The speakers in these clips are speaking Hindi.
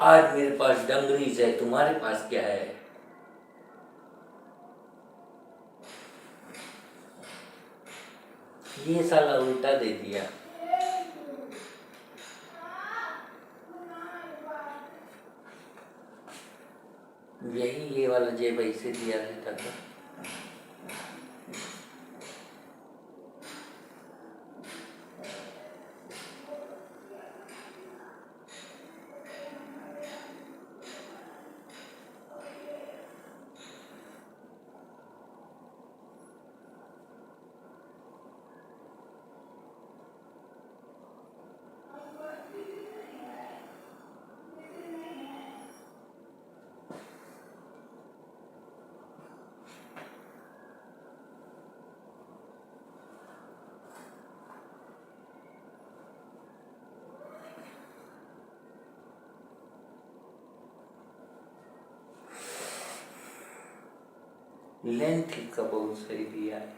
आज मेरे पास डंगरीज है, तुम्हारे पास क्या है? ये साला उल्टा दे दिया। यही ये वाला जेब ऐसे दिया रहता था। लेंथ इसका बहुत सही दिया है।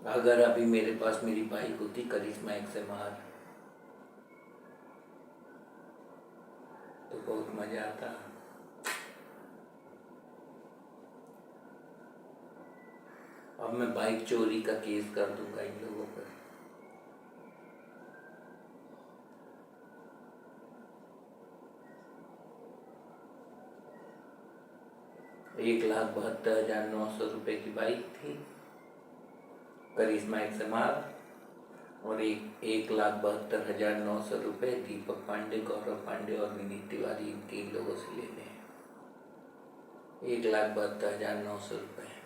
अगर अभी मेरे पास मेरी बाइक होती करिश्मा XMR तो बहुत मजा आता। अब मैं बाइक चोरी का केस कर दूंगा इन लोगों पर। ₹1,72,900 की बाइक थी करिश्मा XMR और 1,72,900 दीपक पांडे, गौरव पांडे और विनीत तिवारी, इन 3 लोगों से लेने हैं। ₹1,72,900।